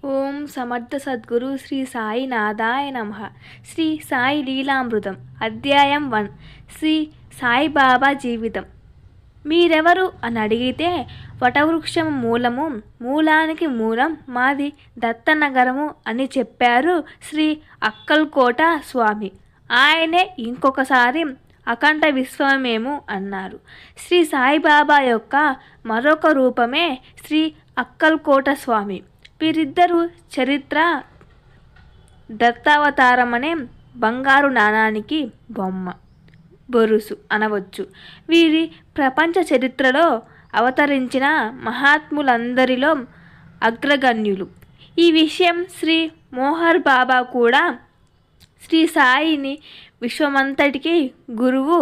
ఓం సమర్థ సద్గురు శ్రీ సాయి నాథాయ నమః. శ్రీ సాయి లీలామృతం అధ్యాయం 1. శ్రీ సాయిబాబా జీవితం. మీరెవరు అని అడిగితే, వటవృక్షం మూలము, మూలానికి మూలం మాది దత్తనగరము అని చెప్పారు శ్రీ అక్కల్కోట స్వామి. ఆయనే ఇంకొకసారి అఖండ విశ్వమేము అన్నారు. శ్రీ సాయిబాబా యొక్క మరొక రూపమే శ్రీ అక్కల్కోట స్వామి. వీరిద్దరూ చరిత్ర దత్తావతారమనే బంగారు నాణానికి బొమ్మ, బొరుసు అనవచ్చు. వీరి ప్రపంచ చరిత్రలో అవతరించిన మహాత్ములందరిలో అగ్రగణ్యులు. ఈ విషయం శ్రీ మోహర్ బాబా కూడా శ్రీ సాయిని విశ్వమంతటికి గురువు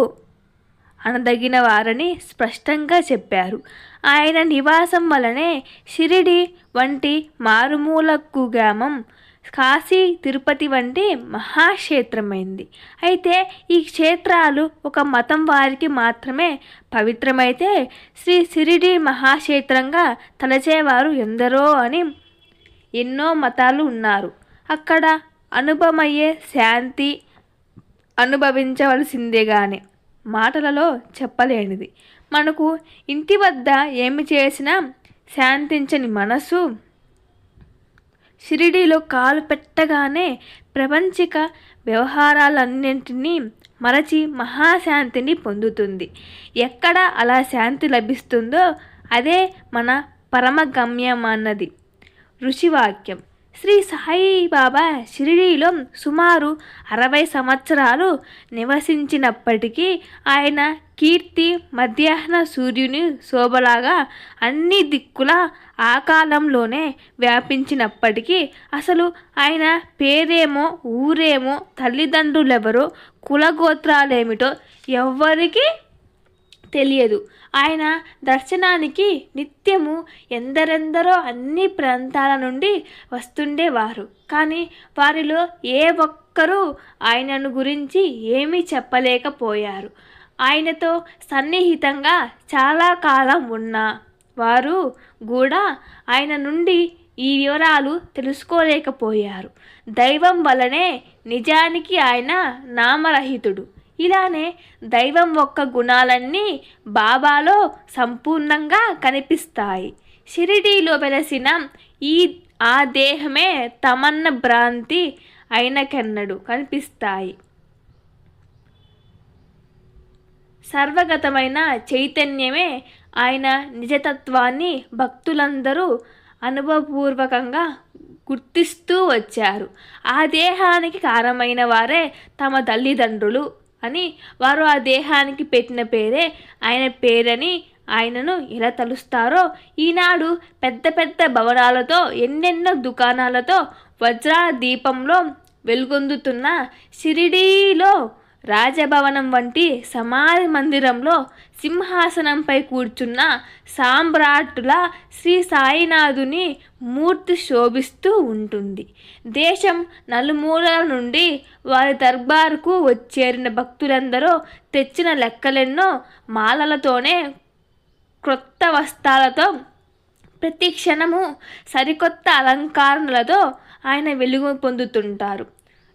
అనదగిన వారని స్పష్టంగా చెప్పారు. ఆయన నివాసం వలనే షిరిడి వంటి మారుమూల కుగ్రామం కాశీ, తిరుపతి వంటి మహాక్షేత్రమైంది. అయితే ఈ క్షేత్రాలు ఒక మతం వారికి మాత్రమే పవిత్రమైతే, శ్రీ షిరిడి మహాక్షేత్రంగా తలచేవారు ఎందరో అని ఎన్నో మతాలు ఉన్నారు. అక్కడ అనుభవమయ్యే శాంతి అనుభవించవలసిందేగానే మాటలలో చెప్పలేనిది. మనకు ఇంటి వద్ద ఏమి చేసినా శాంతించని మనసు షిరిడీలో కాలు పెట్టగానే ప్రపంచిక వ్యవహారాలన్నింటినీ మరచి మహాశాంతిని పొందుతుంది. ఎక్కడ అలా శాంతి లభిస్తుందో అదే మన పరమగమ్యమన్నది ఋషివాక్యం. శ్రీ సాయిబాబా షిరిడీలో సుమారు 60 సంవత్సరాలు నివసించినప్పటికీ ఆయన కీర్తి మధ్యాహ్న సూర్యుని శోభలాగా అన్ని దిక్కుల ఆ కాలంలోనే వ్యాపించినప్పటికీ అసలు ఆయన పేరేమో, ఊరేమో, తల్లిదండ్రులెవరో, కులగోత్రాలేమిటో ఎవ్వరికీ తెలియదు. ఆయన దర్శనానికి నిత్యము ఎందరెందరో అన్ని ప్రాంతాల నుండి వస్తుండేవారు. కానీ వారిలో ఏ ఒక్కరూ ఆయనను గురించి ఏమీ చెప్పలేకపోయారు. ఆయనతో సన్నిహితంగా చాలా కాలం ఉన్న వారు కూడా ఆయన నుండి ఈ వివరాలు తెలుసుకోలేకపోయారు. దైవం వలనే నిజానికి ఆయన నామరహితుడు. ఇలానే దైవం యొక్క గుణాలన్నీ బాబాలో సంపూర్ణంగా కనిపిస్తాయి. షిరిడీలో వెలసిన ఆ దేహమే తమన్న భ్రాంతి అయినకెన్నడు కనిపిస్తాయి. సర్వగతమైన చైతన్యమే ఆయన నిజతత్వాన్ని భక్తులందరూ అనుభవపూర్వకంగా గుర్తిస్తూ వచ్చారు. ఆ దేహానికి కారణమైన వారే తమ తల్లిదండ్రులు అని, వారు ఆ దేహానికి పెట్టిన పేరే ఆయన పేరని ఆయనను ఎలా తలుస్తారో ఈనాడు పెద్ద పెద్ద భవనాలతో, ఎన్నెన్నో దుకాణాలతో, వజ్రాల దీపంలో వెలుగొందుతున్న షిరిడీలో రాజభవనం వంటి సమాధి మందిరంలో సింహాసనంపై కూర్చున్న సామ్రాట్టుల శ్రీ సాయినాథుని మూర్తి శోభిస్తూ ఉంటుంది. దేశం నలుమూలల నుండి వారి దర్బారుకు వచ్చేరిన భక్తులందరూ తెచ్చిన లెక్కలెన్నో మాలలతోనే, క్రొత్త వస్త్రాలతో, ప్రతి క్షణము సరికొత్త అలంకరణలతో ఆయన వెలుగు పొందుతుంటారు.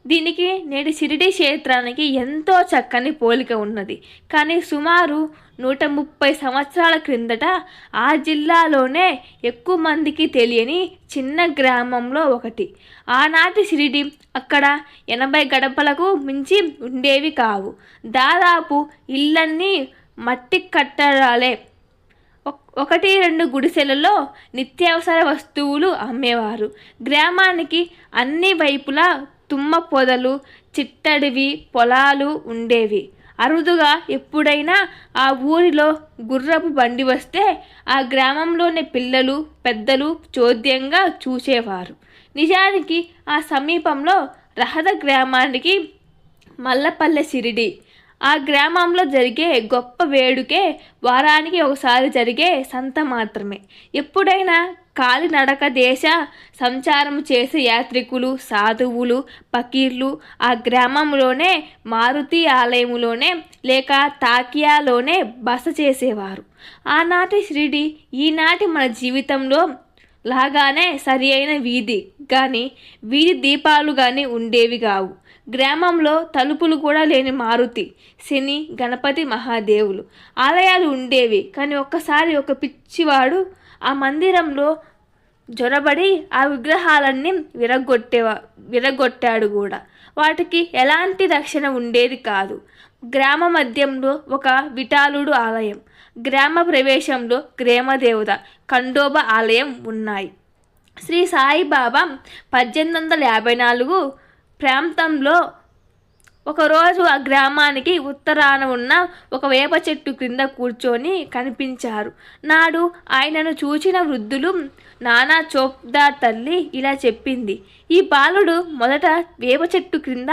దీనికి నేటి షిరిడి క్షేత్రానికి ఎంతో చక్కని పోలిక ఉన్నది. కానీ సుమారు 130 సంవత్సరాల క్రిందట ఆ జిల్లాలోనే ఎక్కువ మందికి తెలియని చిన్న గ్రామంలో ఒకటి. ఆనాటి షిరిడి అక్కడ 80 గడపలకు మించి ఉండేవి కావు. దాదాపు ఇళ్ళన్నీ మట్టి కట్టడాలే. 1-2 గుడిసెలలో నిత్యావసర వస్తువులు అమ్మేవారు. గ్రామానికి అన్ని వైపులా తుమ్మ పొదలు, చిట్టడివి పొలాలు ఉండేవి. అరుదుగా ఎప్పుడైనా ఆ ఊరిలో గుర్రపు బండి వస్తే ఆ గ్రామంలోని పిల్లలు, పెద్దలు చోద్యంగా చూసేవారు. నిజానికి ఆ సమీపంలో రహద గ్రామానికి మల్లపల్లె షిరిడి. ఆ గ్రామంలో జరిగే గొప్ప వేడుకే వారానికి ఒకసారి జరిగే సంత మాత్రమే. ఎప్పుడైనా కాలినడక దేశ సంచారం చేసే యాత్రికులు, సాధువులు, ఫకీర్లు ఆ గ్రామంలోనే మారుతి ఆలయంలోనే లేక తాకియాలోనే బస చేసేవారు. ఆనాటి షిరిడి ఈనాటి మన జీవితంలో లాగానే సరి అయిన వీధి కానీ వీధి దీపాలు కానీ ఉండేవి కావు. గ్రామంలో తలుపులు కూడా లేని మారుతి, శని, గణపతి, మహాదేవులు ఆలయాలు ఉండేవి. కానీ ఒక్కసారి ఒక పిచ్చివాడు ఆ మందిరంలో జొరబడి ఆ విగ్రహాలన్నీ విరగొట్టాడు కూడా. వాటికి ఎలాంటి రక్షణ ఉండేది కాదు. గ్రామ మధ్యంలో ఒక విఠాలుడు ఆలయం, గ్రామ ప్రవేశంలో గ్రామదేవత ఖండోబా ఆలయం ఉన్నాయి. శ్రీ సాయిబాబా 1854 ప్రాంతంలో ఒకరోజు ఆ గ్రామానికి ఉత్తరాన ఉన్న ఒక వేప చెట్టు క్రింద కూర్చొని కనిపించారు. నాడు ఆయనను చూచిన వృద్ధులు నానా చోప్దార్ తల్లి ఇలా చెప్పింది: ఈ బాలుడు మొదట వేప చెట్టు క్రింద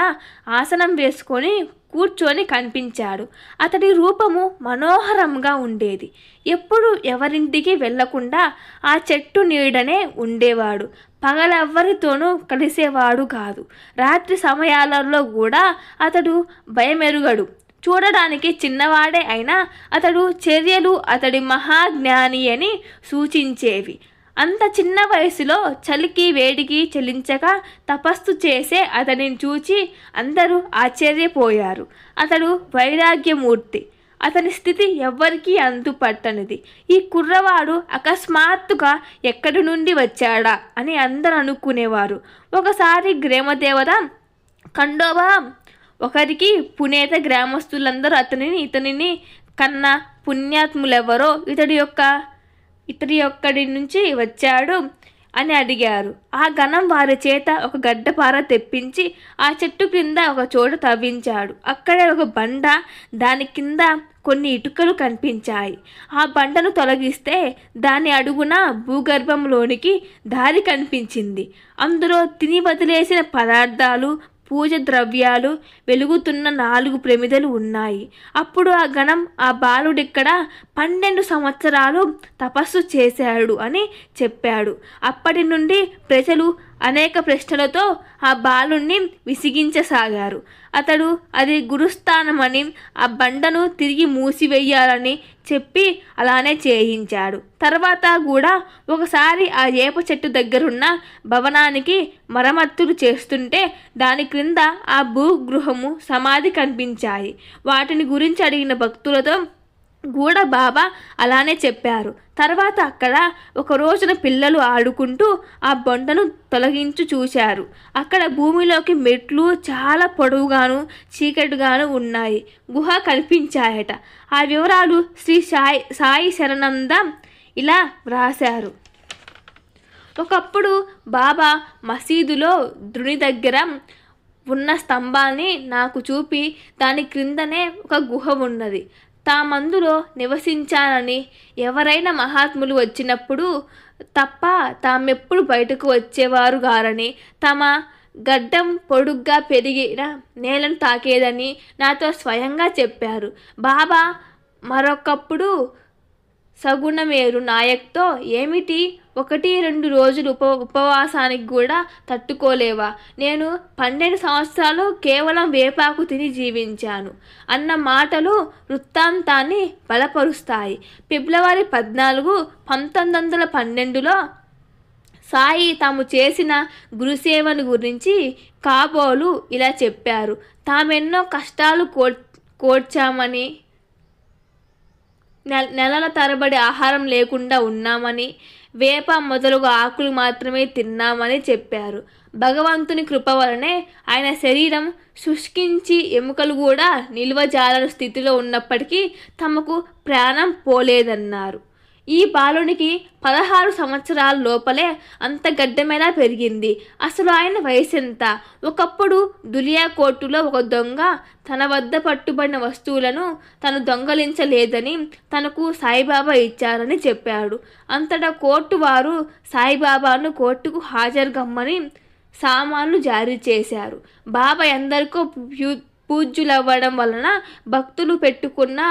ఆసనం వేసుకొని కూర్చొని కనిపించాడు. అతడి రూపము మనోహరంగా ఉండేది. ఎప్పుడు ఎవరింటికి వెళ్లకుండా ఆ చెట్టు నీడనే ఉండేవాడు. పగలెవ్వరితోనూ కలిసేవాడు కాదు. రాత్రి సమయాలలో కూడా అతడు భయమెరుగడు. చూడడానికి చిన్నవాడే అయినా అతడు చర్యలు అతడి మహాజ్ఞాని అని సూచించేవి. అంత చిన్న వయసులో చలికి వేడికి చెలించక తపస్సు చేసే అతడిని చూచి అందరూ ఆశ్చర్యపోయారు. అతడు వైరాగ్యమూర్తి. అతని స్థితి ఎవ్వరికీ అంతుపట్టనిది. ఈ కుర్రవాడు అకస్మాత్తుగా ఎక్కడి నుండి వచ్చాడా అని అందరూ అనుకునేవారు. ఒకసారి గ్రామదేవత ఖండోబా ఒకరికి పునేత గ్రామస్తులందరూ ఇతనిని కన్న పుణ్యాత్ములెవరో ఇతడి ఒక్కడి నుంచి వచ్చాడు అని అడిగారు. ఆ గణం వారి చేత ఒక గడ్డపార తెప్పించి ఆ చెట్టు కింద ఒక చోట తవ్వించాడు. అక్కడే ఒక బండ, దాని కింద కొన్ని ఇటుకలు కనిపించాయి. ఆ బండను తొలగిస్తే దాని అడుగున భూగర్భంలోనికి దారి కనిపించింది. అందులో తిని వదిలేసిన పదార్థాలు, పూజ ద్రవ్యాలు, వెలుగుతున్న 4 ప్రమిదలు ఉన్నాయి. అప్పుడు ఆ గణం ఆ బాలుడిక్కడ 12 సంవత్సరాలు తపస్సు చేశాడు అని చెప్పాడు. అప్పటి నుండి ప్రజలు అనేక ప్రశ్నలతో ఆ బాలుణ్ణి విసిగించసాగారు. అతడు అది గురుస్థానమని, ఆ బండను తిరిగి మూసివేయాలని చెప్పి అలానే చేయించాడు. తర్వాత కూడా ఒకసారి ఆ వేప చెట్టు దగ్గరున్న భవనానికి మరమ్మతులు చేస్తుంటే దాని క్రింద ఆ భూగృహము, సమాధి కనిపించాయి. వాటిని గురించి అడిగిన భక్తులతో కూడా బాబా అలానే చెప్పారు. తర్వాత అక్కడ ఒక రోజున పిల్లలు ఆడుకుంటూ ఆ బండను తొలగించి చూశారు. అక్కడ భూమిలోకి మెట్లు చాలా పొడవుగాను చీకటిగాను ఉన్నాయి. గుహ కనిపించాయట. ఆ వివరాలు శ్రీ సాయి శరణంద ఇలా వ్రాశారు. ఒకప్పుడు బాబా మసీదులో ద్రుని దగ్గర ఉన్న స్తంభాన్ని నాకు చూపి దాని క్రిందనే ఒక గుహ ఉన్నది, తామందులో నివసించానని, ఎవరైనా మహాత్ములు వచ్చినప్పుడు తప్ప తామెప్పుడు బయటకు వచ్చేవారు గారని, తమ గడ్డం పొడుగ్గా పెరిగిన నేలను తాకేదని నాతో స్వయంగా చెప్పారు. బాబా మరొకప్పుడు సగుణమేరు నాయక్తో, ఏమిటి 1-2 రోజులు ఉపవాసానికి కూడా తట్టుకోలేవా? నేను 12 సంవత్సరాలు కేవలం వేపాకు తిని జీవించాను అన్న మాటలు వృత్తాంతాన్ని బలపరుస్తాయి. ఫిబ్రవరి 14, 1912లో సాయి తాము చేసిన గురుసేవను గురించి కాబోలు ఇలా చెప్పారు. తామెన్నో కష్టాలు కోర్చామని, నెలల తరబడి ఆహారం లేకుండా ఉన్నామని, వేప మొదలగు ఆకులు మాత్రమే తిన్నామని చెప్పారు. భగవంతుని కృప వలనే ఆయన శరీరం శుష్కించి ఎముకలు కూడా నిల్వజాలని స్థితిలో ఉన్నప్పటికీ తమకు ప్రాణం పోలేదన్నారు. ఈ బాలునికి 16 సంవత్సరాల లోపలే అంత గడ్డమేలా పెరిగింది. అసలు ఆయన వయసు ఎంత? ఒకప్పుడు దులియా కోర్టులో ఒక దొంగ తన వద్ద పట్టుబడిన వస్తువులను తను దొంగలించలేదని తనకు సాయిబాబా ఇచ్చారని చెప్పాడు. అంతటా కోర్టు వారు సాయిబాబాను కోర్టుకు హాజరుగమ్మని సామాన్లు జారీ చేశారు. బాబా ఎందరికో పూజ్యులవ్వడం వలన భక్తులు పెట్టుకున్న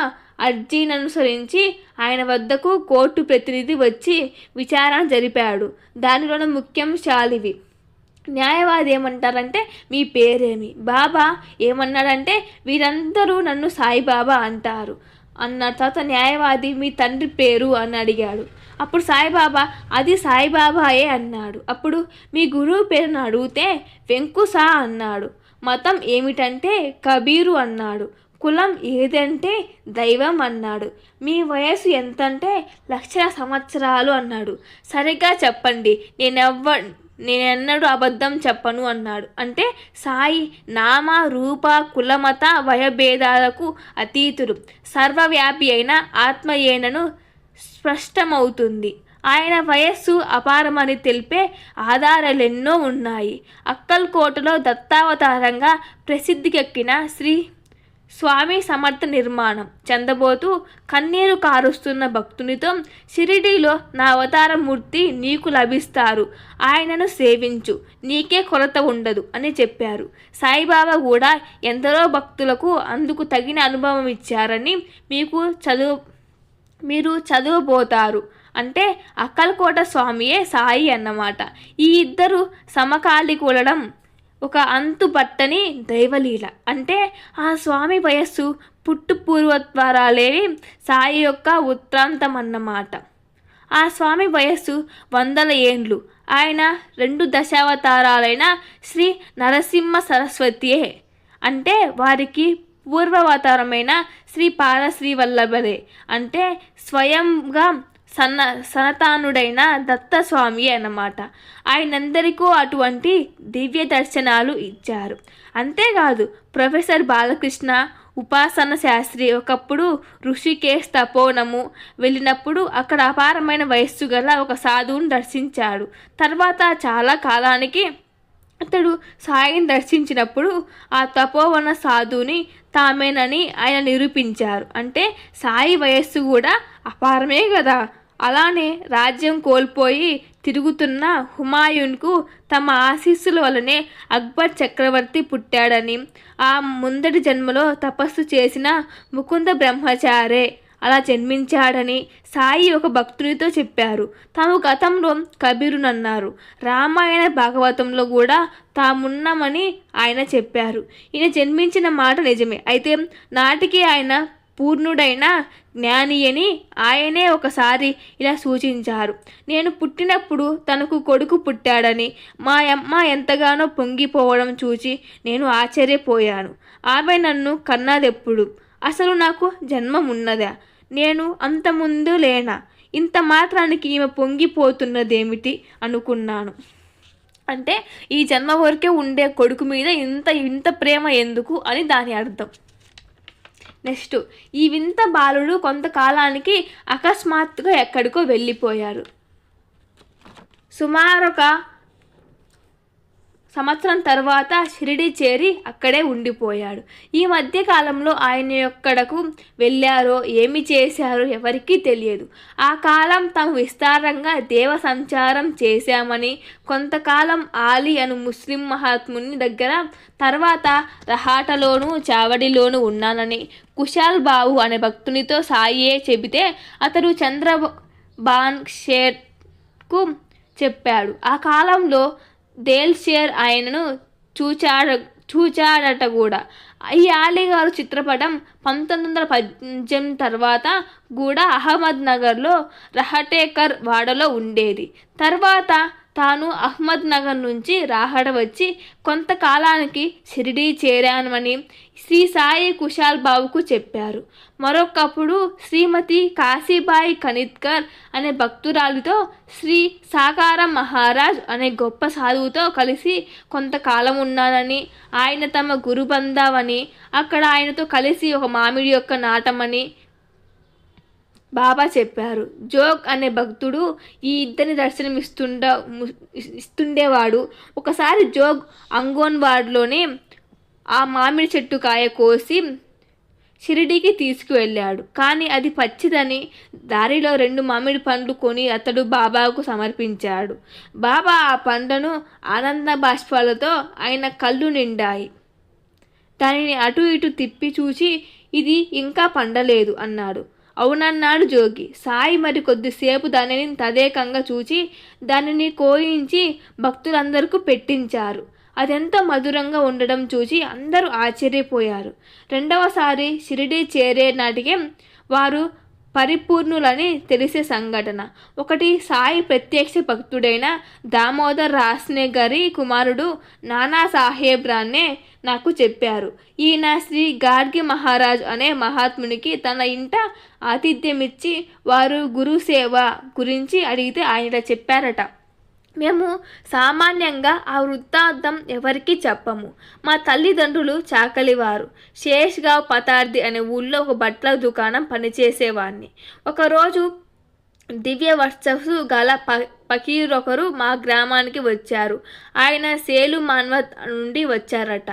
అర్జీని అనుసరించి ఆయన వద్దకు కోర్టు ప్రతినిధి వచ్చి విచారణ జరిపాడు. దానిలోని ముఖ్యాంశాలివి. న్యాయవాది ఏమంటారంటే, మీ పేరేమి? బాబా ఏమన్నాడంటే, వీరందరూ నన్ను సాయిబాబా అంటారు అన్న తర్వాత న్యాయవాది, మీ తండ్రి పేరు అని అడిగాడు. అప్పుడు సాయిబాబా అది సాయిబాబాయే అన్నాడు. అప్పుడు మీ గురువు పేరును అడిగితే వెంకుసా అన్నాడు. మతం ఏమిటంటే కబీరు అన్నాడు. కులం ఏదంటే దైవం అన్నాడు. మీ వయసు ఎంతంటే లక్షల సంవత్సరాలు అన్నాడు. సరిగ్గా చెప్పండి, నేనెన్నడూ అబద్ధం చెప్పను అన్నాడు. అంటే సాయి నామ రూప కులమత వయభేదాలకు అతీతుడు, సర్వవ్యాపి అయిన ఆత్మయేనను స్పష్టమవుతుంది. ఆయన వయస్సు అపారమని తెలిపే ఆధారాలెన్నో ఉన్నాయి. అక్కల్కోటలో దత్తావతారంగా ప్రసిద్ధికెక్కిన శ్రీ స్వామి సమర్థ నిర్మాణం చెందబోతూ కన్నీరు కారుస్తున్న భక్తునితో షిరిడీలో నా అవతారమూర్తి నీకు లభిస్తారు, ఆయనను సేవించు, నీకే కొరత ఉండదు అని చెప్పారు. సాయిబాబా కూడా ఎందరో భక్తులకు అందుకు తగిన అనుభవం ఇచ్చారని మీరు చదువబోతారు. అంటే అక్కల్కోట స్వామియే సాయి అన్నమాట. ఈ ఇద్దరు సమకాలీకులడం ఒక అంతుపట్టని దైవలీల. అంటే ఆ స్వామి వయస్సు పూర్వత్వరాలేవి సాయి యొక్క ఉత్రాంతం అన్నమాట. ఆ స్వామి వయస్సు 100 ఏండ్లు. ఆయన 2 దశావతారాలైన శ్రీ నరసింహ సరస్వతియే. అంటే వారికి పూర్వావతారమైన శ్రీ పాలశ్రీ వల్లభలే. అంటే స్వయంగా సనతానుడైన దత్తస్వామి అన్నమాట. ఆయనందరికీ అటువంటి దివ్య దర్శనాలు ఇచ్చారు. అంతేకాదు ప్రొఫెసర్ బాలకృష్ణ ఉపాసన శాస్త్రి ఒకప్పుడు ఋషికేశ్ తపోవనము వెళ్ళినప్పుడు అక్కడ అపారమైన వయస్సు గల ఒక సాధువును దర్శించాడు. తర్వాత చాలా కాలానికి అతడు సాయిని దర్శించినప్పుడు ఆ తపోవన సాధువుని తామేనని ఆయన నిరూపించారు. అంటే సాయి వయస్సు కూడా అపారమే కదా. అలానే రాజ్యం కోల్పోయి తిరుగుతున్న హుమాయూన్కు తమ ఆశీస్సుల వలనే అక్బర్ చక్రవర్తి పుట్టాడని, ఆ ముందటి జన్మలో తపస్సు చేసిన ముకుంద బ్రహ్మచారే అలా జన్మించాడని సాయి ఒక భక్తునితో చెప్పారు. తాము గతంలో కబీరునన్నారు. రామాయణ భాగవతంలో కూడా తామున్నామని ఆయన చెప్పారు. ఈయన జన్మించిన మాట నిజమే. అయితే నాటికి ఆయన పూర్ణుడైన జ్ఞాని అని ఆయనే ఒకసారి ఇలా సూచించారు. నేను పుట్టినప్పుడు తనకు కొడుకు పుట్టాడని మా అమ్మ ఎంతగానో పొంగిపోవడం చూచి నేను ఆశ్చర్యపోయాను. ఆమె నన్ను కన్నదెప్పుడు? అసలు నాకు జన్మం ఉన్నదా? నేను అంతకుముందు లేనా? ఇంత మాత్రానికి ఈమె పొంగిపోతున్నదేమిటి అనుకున్నాను. అంటే ఈ జన్మ వరకే ఉండే కొడుకు మీద ఇంత ప్రేమ ఎందుకు అని దాని అర్థం. నెక్స్ట్, ఈ వింత బాలుడు కొంతకాలానికి అకస్మాత్తుగా ఎక్కడికో వెళ్ళిపోయారు. సుమారొక సంవత్సరం తర్వాత షిరిడి చేరి అక్కడే ఉండిపోయాడు. ఈ మధ్యకాలంలో ఆయన ఎక్కడకు వెళ్ళారో ఏమి చేశారో ఎవరికీ తెలియదు. ఆ కాలం తాము విస్తారంగా దేవ సంచారం చేశామని, కొంతకాలం ఆలీ అను ముస్లిం మహాత్ముని దగ్గర, తర్వాత రహాటలోను చావడిలోను ఉన్నానని కుశాల్ బాబు అనే భక్తునితో సాయియే చెబితే అతడు చంద్రబాన్ షేర్కు చెప్పాడు. ఆ కాలంలో దేల్షేర్ ఆయనను చూచాడట కూడా. ఈ ఆలీగారు చిత్రపటం 1918 తర్వాత కూడా అహ్మద్ నగర్లో రహటేకర్ వాడలో ఉండేది. తర్వాత తాను అహ్మద్ నగర్ నుంచి రాహడ వచ్చి కొంతకాలానికి షిరిడీ చేరానని శ్రీ సాయి కుశాల్ బాబుకు చెప్పారు. మరొకప్పుడు శ్రీమతి కాశీబాయి కనిత్కర్ అనే భక్తురాలితో శ్రీ సాకారం మహారాజ్ అనే గొప్ప సాధువుతో కలిసి కొంతకాలం ఉన్నానని, ఆయన తమ గురుబంధావని, అక్కడ ఆయనతో కలిసి ఒక మామిడి యొక్క నాటమని బాబా చెప్పారు. జోగ్ అనే భక్తుడు ఈ ఇద్దరిని ఇస్తుండేవాడు. ఒకసారి జోగ్ అంగన్వాడీలోనే ఆ మామిడి చెట్టు కాయ కోసి షిరిడీకి తీసుకువెళ్ళాడు. కానీ అది పచ్చిదని దారిలో 2 మామిడి పండ్లు కొని అతడు బాబాకు సమర్పించాడు. బాబా ఆ పండ్లను ఆనంద బాష్పాలతో ఆయన కళ్ళు నిండాయి. దానిని అటు ఇటు తిప్పి చూసి ఇది ఇంకా పండలేదు అన్నాడు. అవునన్నాడు జోగి. సాయి మరి కొద్దిసేపు దానిని తదేకంగా చూచి దానిని కోయించి భక్తులందరికీ పెట్టించారు. అదెంతో మధురంగా ఉండడం చూసి అందరూ ఆశ్చర్యపోయారు. రెండవసారి షిరిడీ చేరే నాటికే వారు పరిపూర్ణులని తెలిసే సంఘటన. ఒకటి సాయి ప్రత్యక్ష భక్తుడైన దామోదర్ రాస్నే గారి కుమారుడు నానాసాహెబ్ రాన్నే నాకు చెప్పారు. ఈయన శ్రీ గాడ్గి మహారాజ్ అనే మహాత్మునికి తన ఇంట ఆతిథ్యమిచ్చి వారు గురుసేవ గురించి అడిగితే ఆయన చెప్పారట. మేము సామాన్యంగా ఆ వృత్తాంతం ఎవరికీ చెప్పము. మా తల్లిదండ్రులు చాకలివారు. శేష్గావ్ పతార్ది అనే ఊళ్ళో ఒక బట్టల దుకాణం పనిచేసేవాడిని. ఒకరోజు దివ్య వర్చస్సు గల ఫకీరొకరు మా గ్రామానికి వచ్చారు. ఆయన సేలు మాన్వత్ నుండి వచ్చారట.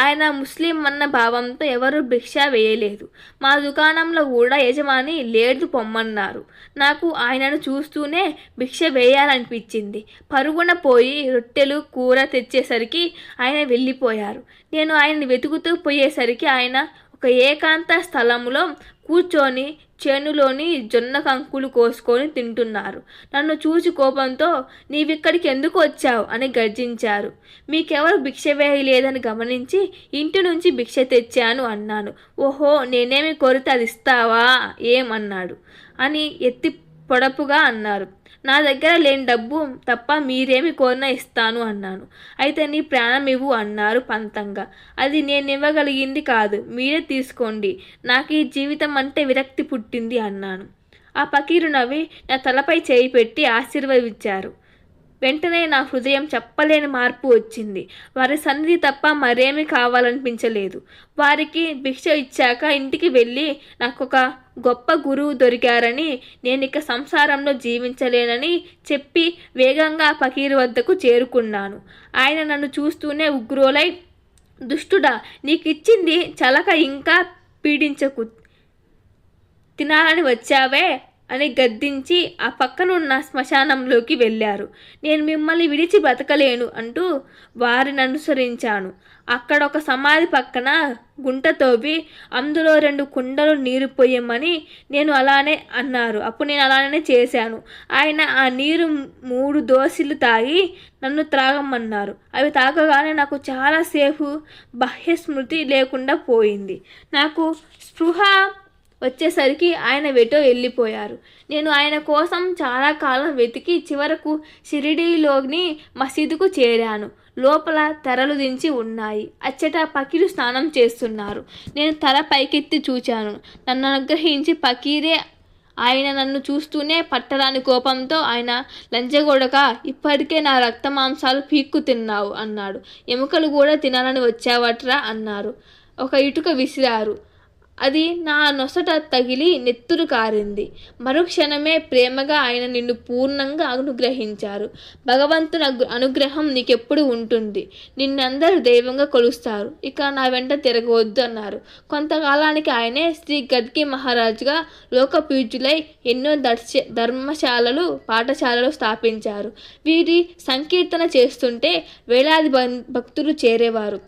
ఆయన ముస్లిం అన్న భావంతో ఎవరు భిక్ష వేయలేదు. మా దుకాణంలో కూడా యజమాని లేదు పొమ్మన్నారు. నాకు ఆయనను చూస్తూనే భిక్ష వేయాలనిపించింది. పరుగున పోయి రొట్టెలు కూర తెచ్చేసరికి ఆయన వెళ్ళిపోయారు. నేను ఆయన్ని వెతుకుతూ పోయేసరికి ఆయన ఒక ఏకాంత స్థలంలో కూర్చొని చేనులోని జొన్న కంకులు కోసుకొని తింటున్నారు. నన్ను చూసి కోపంతో నీవిక్కడికి ఎందుకు వచ్చావు అని గర్జించారు. మీకెవరు భిక్ష వేయలేదని గమనించి ఇంటి నుంచి భిక్ష తెచ్చాను అన్నాను. ఓహో, నేనేమి కోరితే అది ఇస్తావా ఏమన్నాడు అని ఎత్తి పొడపుగా అన్నారు. నా దగ్గర లేని డబ్బు తప్ప మీరేమి కోరినా ఇస్తాను అన్నాను. అయితే నీ ప్రాణం ఇవ్వు అన్నారు పంతంగా. అది నేను ఇవ్వగలిగింది కాదు, మీరే తీసుకోండి, నాకు ఈ జీవితం అంటే విరక్తి పుట్టింది అన్నాను. ఆ ఫకీరు నవ్వి నా తలపై చేయి పెట్టి ఆశీర్వదించారు. వెంటనే నా హృదయం చెప్పలేని మార్పు వచ్చింది. వారి సన్నిధి తప్ప మరేమీ కావాలనిపించలేదు. వారికి భిక్ష ఇచ్చాక ఇంటికి వెళ్ళి నాకొక గొప్ప గురువు దొరికారని, నేనిక సంసారంలో జీవించలేనని చెప్పి వేగంగా ఫకీరు వద్దకు చేరుకున్నాను. ఆయన నన్ను చూస్తూనే ఉగ్రోలై, దుష్టుడా, నీకిచ్చింది చలక ఇంకా పీడించకు, తినాలని వచ్చావే అని గద్దించి ఆ పక్కనున్న శ్మశానంలోకి వెళ్ళారు. నేను మిమ్మల్ని విడిచి బ్రతకలేను అంటూ వారిని అనుసరించాను. అక్కడ ఒక సమాధి పక్కన గుంట తవ్వి అందులో 2 కుండలు నీరు పోయమని నేను అలానే అన్నారు. అప్పుడు నేను అలానే చేశాను. ఆయన ఆ నీరు 3 దోసిలు తాగి నన్ను త్రాగమన్నారు. అవి తాగగానే నాకు చాలాసేపు బాహ్యస్మృతి లేకుండా పోయింది. నాకు స్పృహ వచ్చేసరికి ఆయన వెటో వెళ్ళిపోయారు. నేను ఆయన కోసం చాలా కాలం వెతికి చివరకు షిరిడీలోని మసీదుకు చేరాను. లోపల తెరలు దించి ఉన్నాయి. అచ్చట ఫకీరు స్నానం చేస్తున్నారు. నేను తల పైకెత్తి చూచాను. నన్ను అనుగ్రహించి ఫకీరే. ఆయన నన్ను చూస్తూనే పట్టరాని కోపంతో ఆయన లంచగొడక, ఇప్పటికే నా రక్త మాంసాలు పీక్కు తిన్నావు అన్నాడు. ఎముకలు కూడా తినాలని వచ్చావట్రా అన్నారు. ఒక ఇటుక విసిరారు. అది నా నొసట తగిలి నెత్తురు కారింది. మరుక్షణమే ప్రేమగా ఆయన నిన్ను పూర్ణంగా అనుగ్రహించారు. భగవంతుని అనుగ్రహం నీకెప్పుడు ఉంటుంది. నిన్నందరూ దైవంగా కొలుస్తారు. ఇక నా వెంట తిరగవద్దు అన్నారు. కొంతకాలానికి ఆయనే శ్రీ గద్గి మహారాజుగా లోకపూజ్యులై ఎన్నో ధర్మశాలలు, పాఠశాలలు స్థాపించారు. వీరి సంకీర్తన చేస్తుంటే వేలాది భక్తులు చేరేవారు.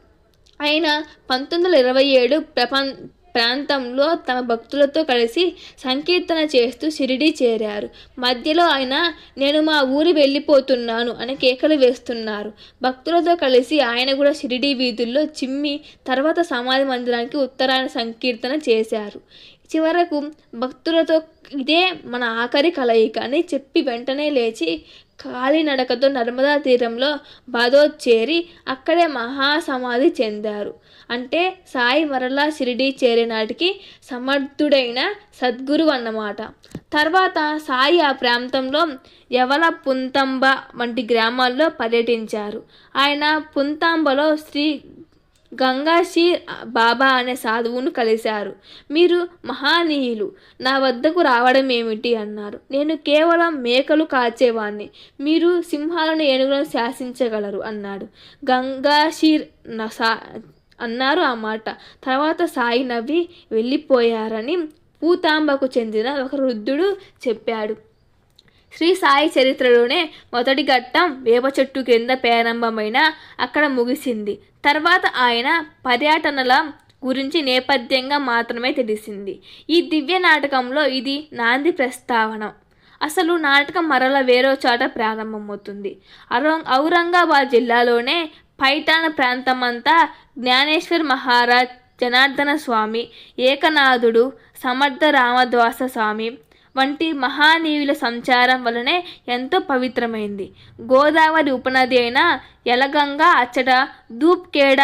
ఆయన 1927 ప్రాంతంలో తమ భక్తులతో కలిసి సంకీర్తన చేస్తూ షిరిడీ చేరారు. మధ్యలో ఆయన నేను మా ఊరి వెళ్ళిపోతున్నాను అని కేకలు వేస్తున్నారు. భక్తులతో కలిసి ఆయన కూడా షిరిడీ వీధుల్లో చిమ్మి తర్వాత సమాధి మందిరానికి ఉత్తరాన సంకీర్తన చేశారు. చివరకు భక్తులతో ఇదే మన ఆఖరి కలయిక అని చెప్పి వెంటనే లేచి కాలినడకతో నర్మదా తీరంలో బాదోద్ చేరి అక్కడే మహాసమాధి చెందారు. అంటే సాయి మరలా షిరిడీ చేరే నాటికి సమర్థుడైన సద్గురు అన్నమాట. తర్వాత సాయి ఆ ప్రాంతంలో యవల, పుంతంబ వంటి గ్రామాల్లో పర్యటించారు. ఆయన పుంతాంబలో శ్రీ గంగాశీర్ బాబా అనే సాధువును కలిశారు. మీరు మహానీయులు, నా వద్దకు రావడం ఏమిటి అన్నారు. నేను కేవలం మేకలు కాచేవాణ్ణి, మీరు సింహాలను, ఏనుగులను శాసించగలరు అన్నాడు. గంగాశీర్ అన్నారు ఆ మాట. తర్వాత సాయి నవ్వి వెళ్ళిపోయారని పూతాంబకు చెందిన ఒక వృద్ధుడు చెప్పాడు. శ్రీ సాయి చరిత్రలోనే మొదటి ఘట్టం వేప చెట్టు కింద ప్రారంభమైన అక్కడ ముగిసింది. తర్వాత ఆయన పర్యటనల గురించి నేపథ్యంగా మాత్రమే తెలిసింది. ఈ దివ్య నాటకంలో ఇది నాంది ప్రస్తావన. అసలు నాటకం మరల వేరే చోట ప్రారంభమవుతుంది. ఔరంగాబాద్ జిల్లాలోనే పైఠాన్ ప్రాంతమంతా జ్ఞానేశ్వర్ మహారాజ్ జనార్దన స్వామి, ఏకనాథుడు, సమర్థ రామదాస స్వామి వంటి మహానీయుల సంచారం వలనే ఎంతో పవిత్రమైంది. గోదావరి ఉపనది అయిన యలగంగా అచ్చట ధూప్ఖేడ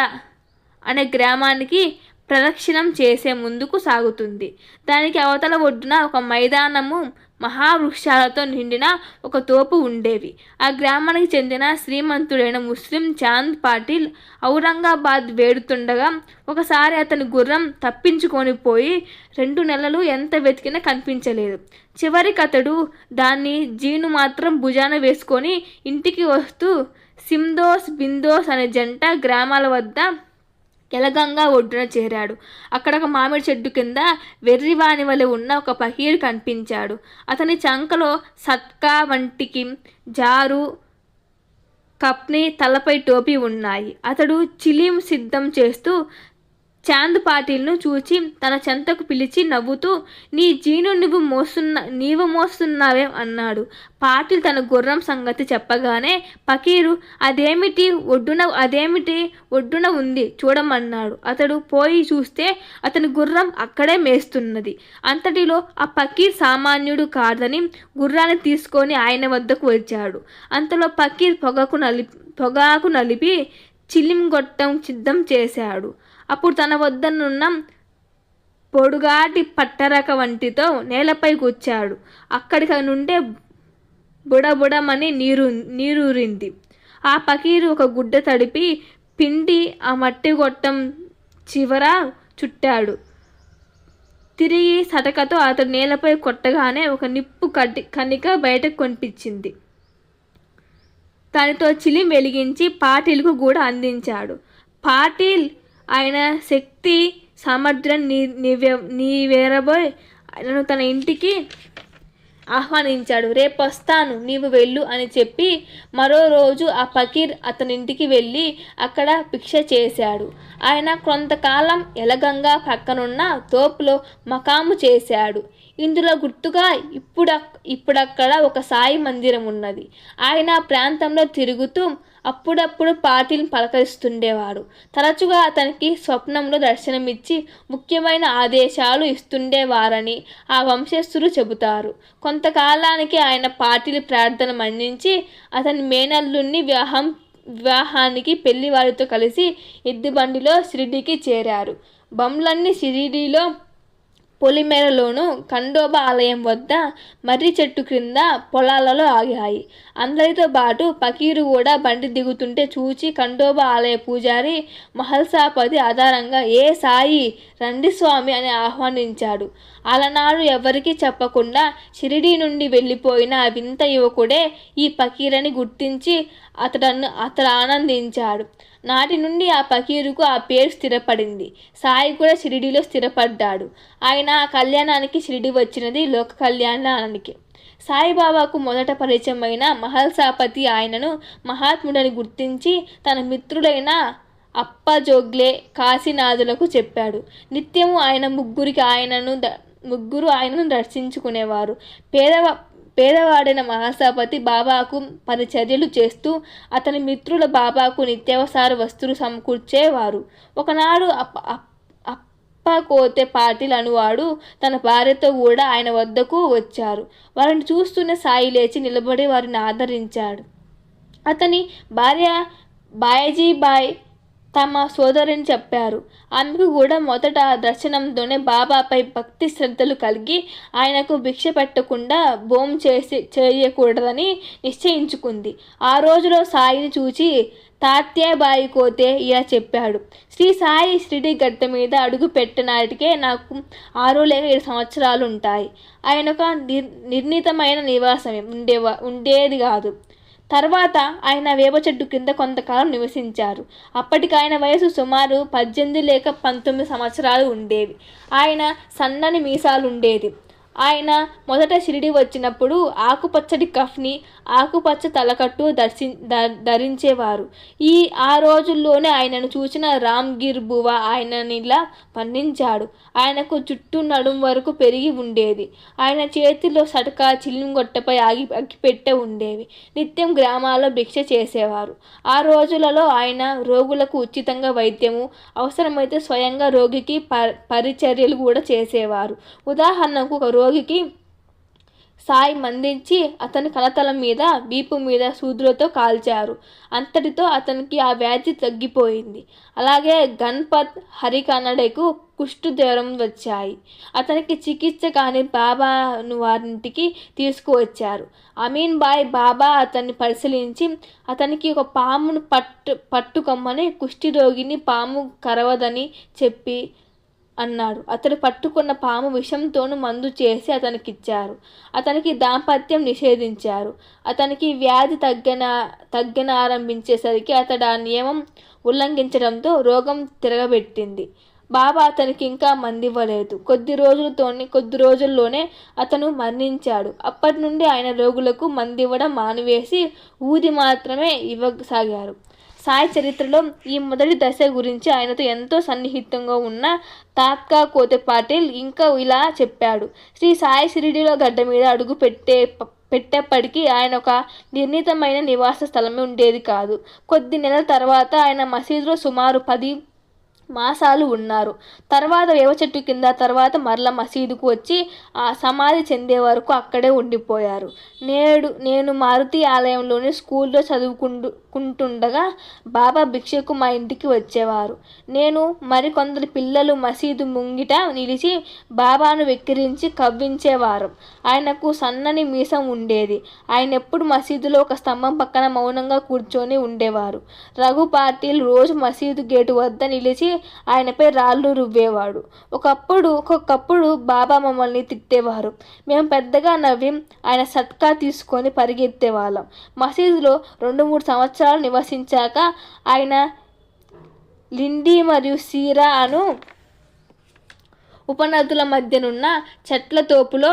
అనే గ్రామానికి ప్రదక్షిణం చేసే ముందుకు సాగుతుంది. దానికి అవతల ఒడ్డున ఒక మైదానము, మహావృక్షాలతో నిండిన ఒక తోపు ఉండేవి. ఆ గ్రామానికి చెందిన శ్రీమంతుడైన ముస్లిం చాంద్ పాటిల్ ఔరంగాబాద్ వేడుతుండగా ఒకసారి అతని గుర్రం తప్పించుకొని పోయి 2 నెలలు ఎంత వెతికినా కనిపించలేదు. చివరికి అతడు దాన్ని జీను మాత్రం భుజాన వేసుకొని ఇంటికి వస్తూ సిందోస్ బిందోస్ అనే జంట గ్రామాల వద్ద యలగంగా ఒడ్డున చేరాడు. అక్కడ ఒక మామిడి చెట్టు కింద వెర్రివాని వలె ఉన్న ఒక పకీరు కనిపించాడు. అతని చంకలో సత్కా వంటికి జారు, కప్ని, తలపై టోపీ ఉన్నాయి. అతడు చిలీం సిద్ధం చేస్తూ చాంద్ పాటిల్ను చూచి తన చెంతకు పిలిచి నవ్వుతూ, నీ జీను నీవు మోస్తున్నావే అన్నాడు. పాటిల్ తన గుర్రం సంగతి చెప్పగానే పకీరు అదేమిటి ఒడ్డున ఉంది చూడమన్నాడు. అతడు పోయి చూస్తే అతని గుర్రం అక్కడే మేస్తున్నది. అంతటిలో ఆ పకీర్ సామాన్యుడు కాదని గుర్రాన్ని తీసుకొని ఆయన వద్దకు వచ్చాడు. అంతలో పకీర్ పొగాకు నలిపి చిలిం గొట్టం సిద్ధం చేశాడు. అప్పుడు తన వద్దనున్న పొడుగాటి పట్టరక వంటితో నేలపై కూర్చాడు. అక్కడికి నుండే బుడబుడమని నీరూరింది. ఆ పకీరు ఒక గుడ్డ తడిపి పిండి ఆ మట్టి గొట్టం చివర చుట్టాడు. తిరిగి సటకతో అతడు నేలపై కొట్టగానే ఒక నిప్పు కణిక బయటకు కనిపించింది. దానితో చిలిం వెలిగించి పాటిల్కు కూడా అందించాడు. పాటిల్ ఆయన శక్తి సామర్థ్యాన్ని నీవేరబోయ్ ఆయనను తన ఇంటికి ఆహ్వానించాడు. రేపొస్తాను, నీవు వెళ్ళు అని చెప్పి మరో రోజు ఆ పకీర్ అతని ఇంటికి వెళ్ళి అక్కడ భిక్ష చేశాడు. ఆయన కొంతకాలం యలగంగా ప్రక్కనున్న తోపులో మకాము చేశాడు. ఇందులో గుర్తుగా ఇప్పుడక్కడ ఒక సాయి మందిరం ఉన్నది. ఆయన ప్రాంతంలో తిరుగుతూ అప్పుడప్పుడు పాటిల్ని పలకరిస్తుండేవాడు. తరచుగా అతనికి స్వప్నంలో దర్శనమిచ్చి ముఖ్యమైన ఆదేశాలు ఇస్తుండేవారని ఆ వంశస్థులు చెబుతారు. కొంతకాలానికి ఆయన పాటిల్ ప్రార్థన మన్నించి అతని మేనల్లుని వివాహానికి పెళ్లివారితో కలిసి ఎద్దుబండిలో షిరిడీకి చేరారు. బండ్లన్నీ షిరిడీలో పొలిమేరలోను, ఖండోబా ఆలయం వద్ద మర్రి చెట్టు క్రింద పొలాలలో ఆగాయి. అందరితో పాటు పకీరు కూడా బండి దిగుతుంటే చూచి ఖండోబా ఆలయ పూజారి మహల్సాపతి ఆధారంగా ఏ సాయి రండి స్వామి అని ఆహ్వానించాడు. అలనాడు ఎవరికీ చెప్పకుండా షిరిడీ నుండి వెళ్ళిపోయిన ఆ వింత యువకుడే ఈ పకీరని గుర్తించి అతడు ఆనందించాడు. నాటి నుండి ఆ పకీరుకు ఆ పేరు స్థిరపడింది. సాయి కూడా షిరిడీలో స్థిరపడ్డాడు. ఆయన ఆ కళ్యాణానికి షిరిడీ వచ్చినది లోక కళ్యాణానికి. సాయిబాబాకు మొదట పరిచయమైన మహల్సాపతి ఆయనను మహాత్ముడని గుర్తించి తన మిత్రుడైన అప్పజోగ్లే, కాశీనాథులకు చెప్పాడు. నిత్యము ఆయన ముగ్గురు ఆయనను దర్శించుకునేవారు. పేదవాడైన మహాసపతి బాబాకు పరిచర్యలు చేస్తూ అతని మిత్రుల బాబాకు నిత్యావసర వస్తువులు సమకూర్చేవారు. ఒకనాడు అప్పకోతే పాటిల్ అనువాడు తన భార్యతో కూడా ఆయన వద్దకు వచ్చారు. వారిని చూస్తూనే సాయి లేచి నిలబడి వారిని ఆదరించాడు. అతని భార్య బాయజీబాయ్ తమ సోదరిని చెప్పారు. ఆమెకు కూడా మొదట దర్శనంతోనే బాబాపై భక్తి శ్రద్ధలు కలిగి ఆయనకు భిక్ష పెట్టకుండా భోం చేయకూడదని నిశ్చయించుకుంది. ఆ రోజులో సాయిని చూచి తాత్యాబాయి కోతే ఇలా చెప్పాడు. శ్రీ సాయి షిరిడీ గడ్డ మీద అడుగు పెట్టినాటికే నాకు 6 లేక 7 సంవత్సరాలు ఉంటాయి. ఆయన ఒక నిర్ణీతమైన నివాసమే ఉండేది కాదు. తర్వాత ఆయన వేప చెట్టు కింద కొంతకాలం నివసించారు. అప్పటికి ఆయన వయసు సుమారు 18 లేక 19 సంవత్సరాలు ఉండేవి. ఆయన సన్నని మీసాలుండేది. ఆయన మొదట షిరిడి వచ్చినప్పుడు ఆకుపచ్చటి కఫ్ని, ఆకుపచ్చ తలకట్టు ధరించేవారు. ఆ రోజుల్లోనే ఆయనను చూసిన రామ్గిర్ బువ ఆయననిలా వర్ణించాడు. ఆయనకు జుట్టు నడుం వరకు పెరిగి ఉండేది. ఆయన చేతిలో సటకా చిల్లింగొట్టపై అగ్గిపెట్టె ఉండేవి. నిత్యం గ్రామాల్లో భిక్ష చేసేవారు. ఆ రోజులలో ఆయన రోగులకు ఉచితంగా వైద్యము, అవసరమైతే స్వయంగా రోగికి పరిచర్యలు కూడా చేసేవారు. ఉదాహరణకు ఒక రోగికి సాయి మందించి అతని కలతల మీద, వీపు మీద సూదులతో కాల్చారు. అంతటితో అతనికి ఆ వ్యాధి తగ్గిపోయింది. అలాగే గణపత్ హరికన్నడకు కుష్టు జ్వరం వచ్చాయి. అతనికి చికిత్స కాని బాబాను వారింటికి తీసుకువచ్చారు. అమీన్ బాయ్ బాబా అతన్ని పరిశీలించి అతనికి ఒక పామును పట్టుకొమ్మని, కుష్టి రోగిని పాము కరవదని చెప్పి అన్నాడు. అతడు పట్టుకున్న పాము విషంతోనూ మందు చేసి అతనికిచ్చారు. అతనికి దాంపత్యం నిషేధించారు. అతనికి వ్యాధి ఆరంభించేసరికి అతడు ఆ నియమం ఉల్లంఘించడంతో రోగం తిరగబెట్టింది. బాబా అతనికి ఇంకా మందివ్వలేదు. కొద్ది రోజుల్లోనే అతను మరణించాడు. అప్పటి నుండి ఆయన రోగులకు మందివ్వడం మానివేసి ఊది మాత్రమే ఇవ్వసాగారు. సాయి చరిత్రలో ఈ మొదటి దశ గురించి ఆయనతో ఎంతో సన్నిహితంగా ఉన్న తాత్కా కోతే పాటిల్ ఇంకా ఇలా చెప్పాడు. శ్రీ సాయి షిరిడీలో గడ్డ మీద అడుగు పెట్టేప్పటికీ ఆయన ఒక నిర్ణీతమైన నివాస స్థలమే ఉండేది కాదు. కొద్ది నెలల తర్వాత ఆయన మసీదులో సుమారు 10 మాసాలు ఉన్నారు. తర్వాత వేవ చెట్టు కింద, తర్వాత మరల మసీదుకు వచ్చి ఆ సమాధి చెందే వరకు అక్కడే ఉండిపోయారు. నేను మారుతి ఆలయంలోని స్కూల్లో చదువుకుంటుండగా బాబా భిక్షకు మా ఇంటికి వచ్చేవారు. నేను మరికొందరు పిల్లలు మసీదు ముంగిట నిలిచి బాబాను వెక్కిరించి కవ్వించేవారు. ఆయనకు సన్నని మీసం ఉండేది. ఆయన ఎప్పుడు మసీదులో ఒక స్తంభం పక్కన మౌనంగా కూర్చొని ఉండేవారు. రఘు పాటిల్ రోజు మసీదు గేటు వద్ద నిలిచి ఆయనపై రాళ్ళు రువ్వేవాడు. ఒక్కొక్కప్పుడు బాబా మమ్మల్ని తిట్టేవారు. మేము పెద్దగా నవ్వి ఆయన సత్కా తీసుకొని పరిగెత్తేవాళ్ళం. మసీదులో 2-3 సంవత్సరాలు నివసించాక ఆయన లిండి మరియు సీరా అను ఉపనదుల మధ్యనున్న చెట్ల తోపులో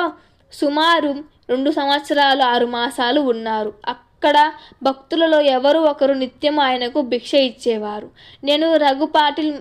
సుమారు 2 సంవత్సరాలు 6 మాసాలు ఉన్నారు. అక్కడ భక్తులలో ఎవరో ఒకరు నిత్యం ఆయనకు భిక్ష ఇచ్చేవారు. నేను రఘు పాటిల్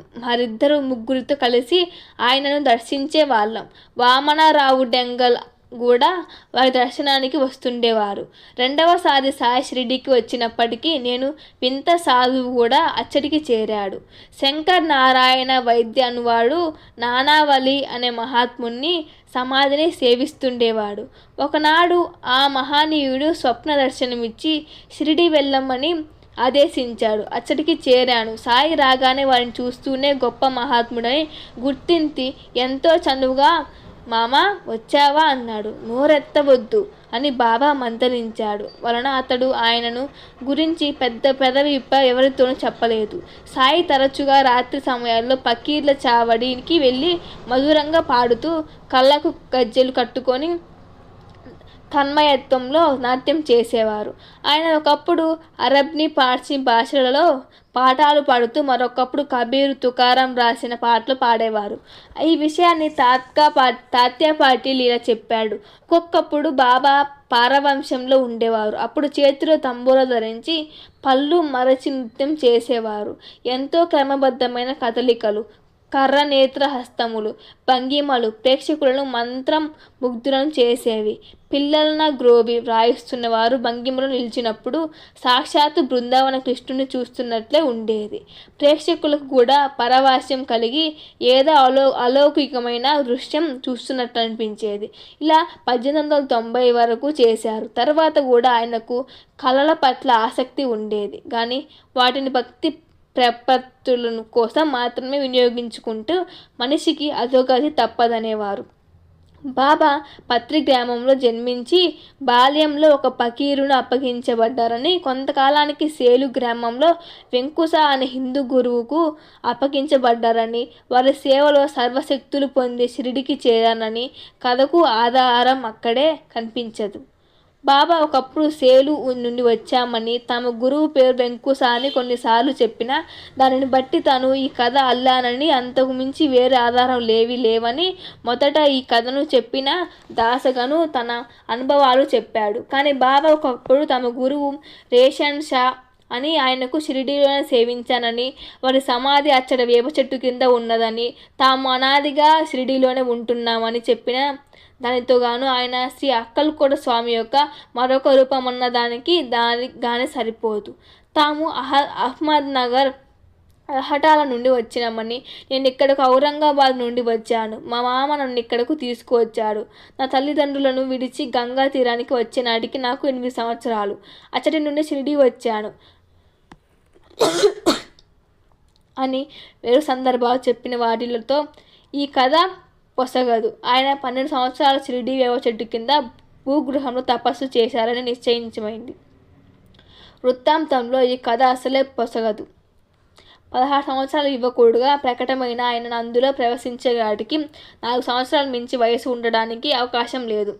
ముగ్గురితో కలిసి ఆయనను దర్శించే వాళ్ళం. వామనరావు డెంగల్ కూడా వారి దర్శనానికి వస్తుండేవారు. రెండవసారి సాయి షిరిడీకి వచ్చినప్పటికీ నేను వింత సాధువు కూడా అచ్చడికి చేరాడు. శంకర్ నారాయణ వైద్య అనువాడు నానావళి అనే మహాత్ముని సమాధిని సేవిస్తుండేవాడు. ఒకనాడు ఆ మహానీయుడు స్వప్న దర్శనమిచ్చి షిరిడి వెళ్ళమని ఆదేశించాడు. అచ్చడికి చేరాను. సాయి రాగానే వారిని చూస్తూనే గొప్ప మహాత్ముడని గుర్తించి ఎంతో చనువుగా మామా వచ్చావా అన్నాడు. నోరెత్తవద్దు అని బాబా మందలించాడు వలన అతడు ఆయనను గురించి పెదవి ఎవరితోనూ చెప్పలేదు. సాయి తరచుగా రాత్రి సమయాల్లో పకీర్ల చావడికి వెళ్ళి మధురంగా పాడుతూ కళ్ళకు గజ్జెలు కట్టుకొని తన్మయత్వంలో నాట్యం చేసేవారు. ఆయన ఒకప్పుడు అరబ్ని, పార్సీ భాషలలో పాఠాలు పాడుతూ మరొకప్పుడు కబీర్, తుకారాం రాసిన పాటలు పాడేవారు. ఈ విషయాన్ని తాత్యా పాటిల్ ఇలా చెప్పాడు. ఒక్కొక్కప్పుడు బాబా పారవంశంలో ఉండేవారు. అప్పుడు చేతిలో తంబూర ధరించి పళ్ళు మరచి నృత్యం చేసేవారు. ఎంతో క్రమబద్ధమైన కదలికలు, కర్రనేత్ర హస్తములు, భంగిమలు ప్రేక్షకులను మంత్రం ముగ్ధులను చేసేవి. పిల్లలన గ్రోవి వ్రాయిస్తున్నవారు భంగిమలు నిలిచినప్పుడు సాక్షాత్తు బృందావన కృష్ణుని చూస్తున్నట్లే ఉండేది. ప్రేక్షకులకు కూడా పరవాస్యం కలిగి ఏదో అలౌకికమైన దృశ్యం చూస్తున్నట్లు అనిపించేది. ఇలా 1890 వరకు చేశారు. తర్వాత కూడా ఆయనకు కళల పట్ల ఆసక్తి ఉండేది కానీ వాటిని భక్తి ప్రపత్తుల కోసం మాత్రమే వినియోగించుకుంటూ మనిషికి అధోగతి తప్పదనేవారు. బాబా పత్రి గ్రామంలో జన్మించి బాల్యంలో ఒక పకీరును అప్పగించబడ్డారని, కొంతకాలానికి సేలు గ్రామంలో వెంకుస అనే హిందూ గురువుకు అప్పగించబడ్డారని, వారి సేవలో సర్వశక్తులు పొంది షిరిడికి చేరారని కథకు ఆధారం అక్కడే కనిపించదు. బాబా ఒకప్పుడు సేలు నుండి వచ్చామని తమ గురువు పేరు వెంకుస అని కొన్నిసార్లు చెప్పినా దానిని బట్టి తను ఈ కథ అల్లానని, అంతకు మించి వేరే ఆధారం లేవని మొదట ఈ కథను చెప్పిన దాసగను తన అనుభవాలు చెప్పాడు. కానీ బాబా ఒకప్పుడు తమ గురువు రేషన్ షా అని, ఆయనకు షిరిడీలోనే సేవించానని, వారి సమాధి అచ్చట వేప చెట్టు కింద ఉన్నదని, తాము అనాదిగా షిరిడీలోనే ఉంటున్నామని చెప్పిన దానితో గాను ఆయన శ్రీ అక్కల్కోట స్వామి యొక్క మరొక రూపం అన్న దానికి గానే సరిపోదు. తాము అహ్మద్ నగర్ హటాల నుండి వచ్చినామని, నేను ఇక్కడకు ఔరంగాబాద్ నుండి వచ్చాను, మా మామ నన్ను ఇక్కడకు తీసుకువచ్చాడు, నా తల్లిదండ్రులను విడిచి గంగా తీరానికి వచ్చే నాటికి నాకు 8 సంవత్సరాలు, అచ్చటి నుండి షిరిడీ వచ్చాను అని వేరు సందర్భాలు చెప్పిన వాటిలతో ఈ కథ పొసగదు. ఆయన 12 సంవత్సరాల షిరిడీ వేప చెట్టు కింద భూగృహంలో తపస్సు చేశారని నిశ్చయించమైంది. వృత్తాంతంలో ఈ కథ అసలే పొసగదు. 16 సంవత్సరాల యువకుడుగా ప్రకటమైన ఆయన అందులో ప్రవేశించేవాటికి 4 సంవత్సరాల మించి వయసు ఉండడానికి అవకాశం లేదు.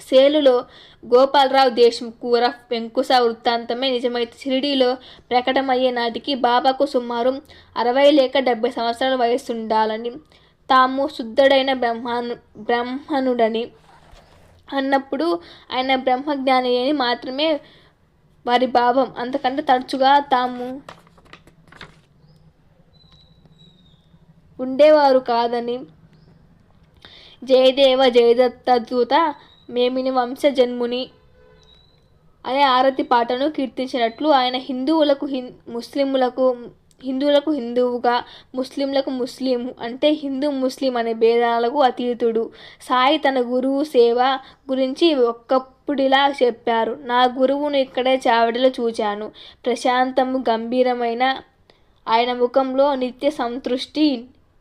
సేలులో గోపాలరావు దేశ్ముఖ్ ఉరఫ్ వెంకుస వృత్తాంతమే నిజమైతే షిరిడీలో ప్రకటమయ్యే నాటికి బాబాకు సుమారు 60 లేక 70 సంవత్సరాల వయస్సుండాలని, తాము శుద్ధుడైన బ్రహ్మణుడని అన్నప్పుడు ఆయన బ్రహ్మజ్ఞాని అని మాత్రమే వారి భావం. అంతకంటే తరచుగా తాము ఉండేవారు కాదని, జయదేవ జయదత్తదూత మేమిని వంశజన్ముని అనే ఆరతి పాటను కీర్తించినట్లు ఆయన హిందువులకు హిందువుగా, ముస్లింలకు ముస్లిం అంటే హిందూ ముస్లిం అనే భేదాలకు అతీతుడు. సాయి తన గురువు సేవ గురించి ఒక్కప్పుడిలా చెప్పారు: నా గురువును ఇక్కడే చావడిలో చూచాను. ప్రశాంతము గంభీరమైన ఆయన ముఖంలో నిత్య సంతృష్టి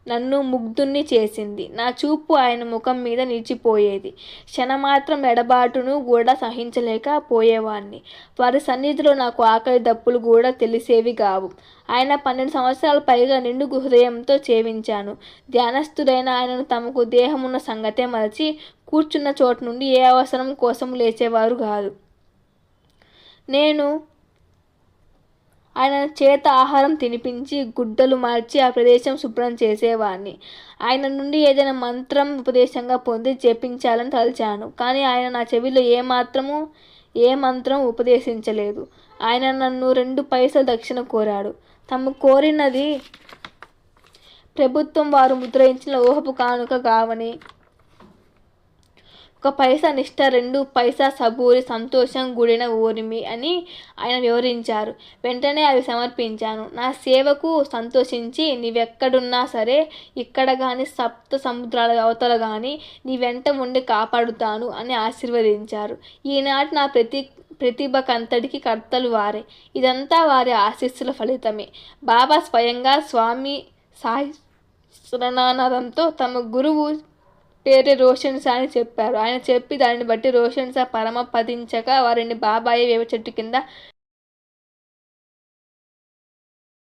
నన్ను ముగ్ధుణ్ణి చేసింది. నా చూపు ఆయన ముఖం మీద నిలిచిపోయేది. క్షణమాత్రం ఎడబాటును కూడా సహించలేక పోయేవాణ్ణి. వారి సన్నిధిలో నాకు ఆకలి దప్పులు కూడా తెలిసేవి కావు. ఆయన 12 సంవత్సరాల పైగా నిండు హృదయంతో సేవించాను. ధ్యానస్థుడైన ఆయనను తమకు దేహమున్న సంగతే మరచి కూర్చున్న చోటు నుండి ఏ అవసరం కోసం లేచేవారు కాదు. నేను ఆయన చేత ఆహారం తినిపించి గుడ్డలు మార్చి ఆ ప్రదేశం శుభ్రం చేసేవాడిని. ఆయన నుండి ఏదైనా మంత్రం ఉపదేశంగా పొంది జపించాలని తలచాను. కానీ ఆయన నా చెవిలో ఏ మంత్రం ఉపదేశించలేదు. ఆయన నన్ను 2 పైసలు దక్షిణ కోరాడు. తాము కోరినది ప్రభుత్వం వారు ముద్రించిన లోహపు కానుక కావని, 1 పైసా నిష్ఠ, 2 పైసా సబూరి, సంతోషం గుడిన ఊరిమి అని ఆయన వివరించారు. వెంటనే అవి సమర్పించాను. నా సేవకు సంతోషించి, నీవెక్కడున్నా సరే, ఇక్కడ కానీ 7 సముద్రాల అవతల కానీ నీ వెంట ఉండి కాపాడుతాను అని ఆశీర్వదించారు. ఈనాటి నా ప్రతిభకంతటికి కర్తలు వారే. ఇదంతా వారి ఆశీస్సుల ఫలితమే. బాబా స్వయంగా స్వామి సాయి శరణానందంతో తమ గురువు పేరే రోషన్ షా అని చెప్పారు. ఆయన చెప్పి దానిని బట్టి రోషన్ షా పరమపదించక వారిని బాబాయే వేప చెట్టు కింద